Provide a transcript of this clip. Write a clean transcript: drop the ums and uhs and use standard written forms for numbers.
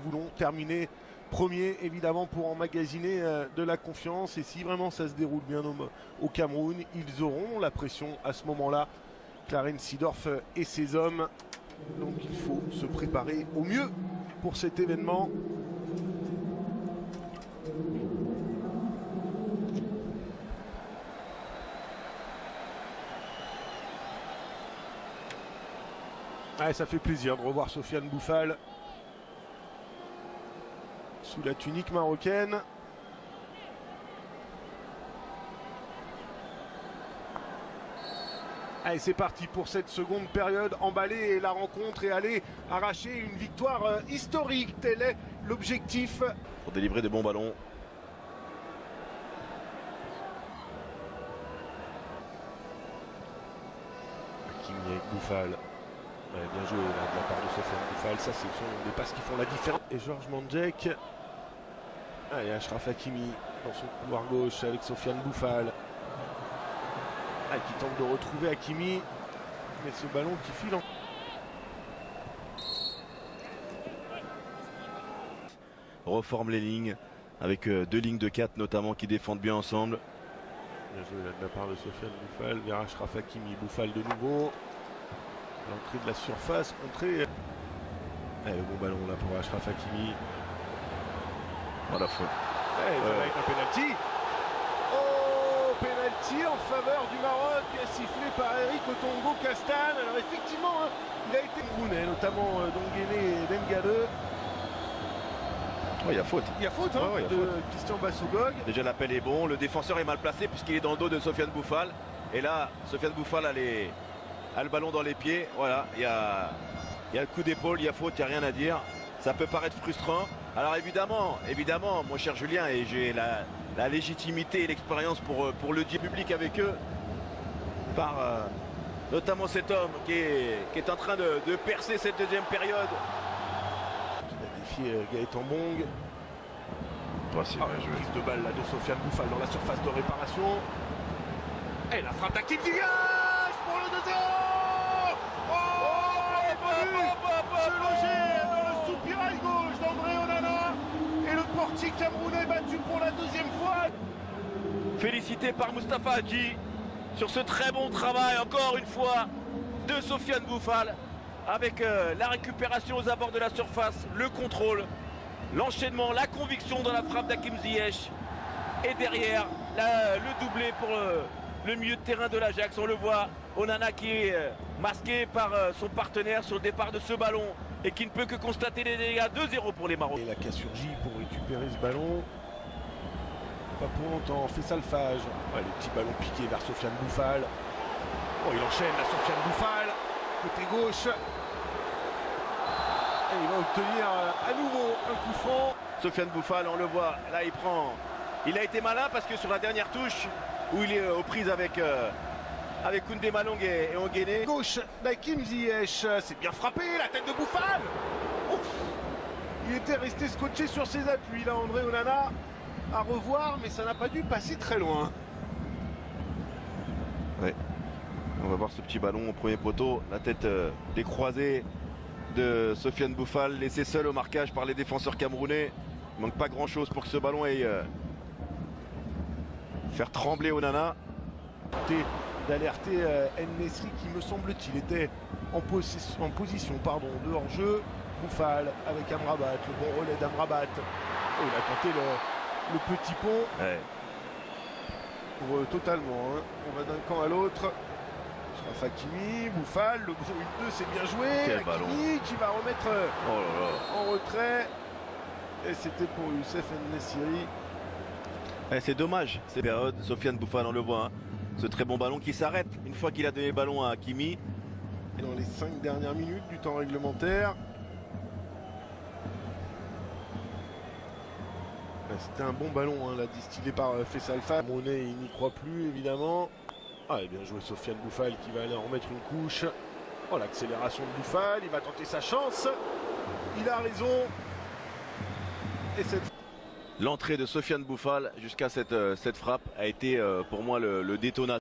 voulons terminer premier, évidemment, pour emmagasiner de la confiance. Et si vraiment ça se déroule bien au Cameroun, ils auront la pression à ce moment-là. Clarence Seedorf et ses hommes. Donc il faut se préparer au mieux pour cet événement. Ouais, ça fait plaisir de revoir Sofiane Boufal sous la tunique marocaine. Allez, c'est parti pour cette seconde période. Emballer la rencontre et aller arracher une victoire historique. Tel est l'objectif. Pour délivrer de bons ballons. Hakimi avec Boufal. Ouais, bien joué là, de la part de Sofiane Boufal. Ça, ce sont des passes qui font la différence. Et Georges Mandjek. Allez, Achraf Hakimi dans son couloir gauche avec Sofiane Boufal. Qui tente de retrouver Hakimi. Mais ce ballon qui file en... Reforme les lignes avec deux lignes de 4 notamment qui défendent bien ensemble. Bien joué là, de la part de Sofiane Boufal vers Achraf Hakimi. Boufal de nouveau. L'entrée de la surface, entrée. Le bon ballon là pour Achraf Hakimi. Oh la faute. Ça va être un penalty. Oh, penalty en faveur du Maroc, sifflé par Eric Otongo Castan. Alors effectivement, hein, il a été Gounet, notamment Donguele et Dengale. Il y a faute. Il y a faute, hein, de Christian Bassogog. Déjà l'appel est bon, le défenseur est mal placé puisqu'il est dans le dos de Sofiane Boufal. Et là, Sofiane Boufal a le ballon dans les pieds. Voilà, il y a le coup d'épaule, il y a faute, il n'y a rien à dire. Ça peut paraître frustrant. Alors évidemment, mon cher Julien, et j'ai la légitimité et l'expérience pour le dire public avec eux, par notamment cet homme qui est en train de percer cette deuxième période. Il a défié Gaëtan Bong. Prise de balle là, de Sofiane Boufal dans la surface de réparation. Et la frappe d'actif du gage pour le 2-0. Se loger dans le soupirail gauche d'André Onana. Et le portier camerounais battu pour la deuxième fois. Félicité par Moustapha Hadji sur ce très bon travail, encore une fois, de Sofiane Boufal. Avec la récupération aux abords de la surface, le contrôle, l'enchaînement, la conviction dans la frappe d'Hakim Ziyech. Et derrière, le doublé pour le milieu de terrain de l'Ajax. On le voit, Onana qui est masqué par son partenaire sur le départ de ce ballon et qui ne peut que constater les dégâts. 2-0 pour les Marocains. Et la Kassurgi pour récupérer ce ballon. Pas pour longtemps, Faisal Fage. Le petit ballon piqué vers Sofiane Boufal. Oh, il enchaîne la Sofiane Boufal. Côté gauche. Et il va obtenir à nouveau un coup franc. Sofiane Boufal, on le voit, là il a été malin parce que sur la dernière touche où il est aux prises avec Koundé Malong et Onguene. Gauche d'Hakim Ziyech, c'est bien frappé, la tête de Boufal. Ouf. Il était resté scotché sur ses appuis là, André Onana. À revoir, mais ça n'a pas dû passer très loin. Ouais. On va voir ce petit ballon au premier poteau, la tête décroisée de Sofiane Boufal, laissé seul au marquage par les défenseurs camerounais. Il manque pas grand chose pour que ce ballon aille faire trembler Onana. D'alerter En-Nesyri qui, me semble-t-il, était en position de hors-jeu. Boufal avec Amrabat, le bon relais d'Amrabat. Oh, il a tenté le petit pont. Ouais. Totalement, hein. On va d'un camp à l'autre. Achraf Hakimi, Boufal, le gros 1-2, c'est bien joué. Quel Hakimi ballon. qui va remettre en retrait. Et c'était pour Youssef En-Nesyri. C'est dommage, cette période. Sofiane Boufal, on le voit, hein. Ce très bon ballon qui s'arrête une fois qu'il a donné le ballon à Hakimi. Dans les 5 dernières minutes du temps réglementaire. C'était un bon ballon, hein, là, distillé par Faisal Fage. Monet, il n'y croit plus, évidemment. Et bien joué Sofiane Boufal qui va aller en remettre une couche. Oh, l'accélération de Boufal, il va tenter sa chance. Il a raison. Et l'entrée de Sofiane Boufal jusqu'à cette frappe a été pour moi le détonateur.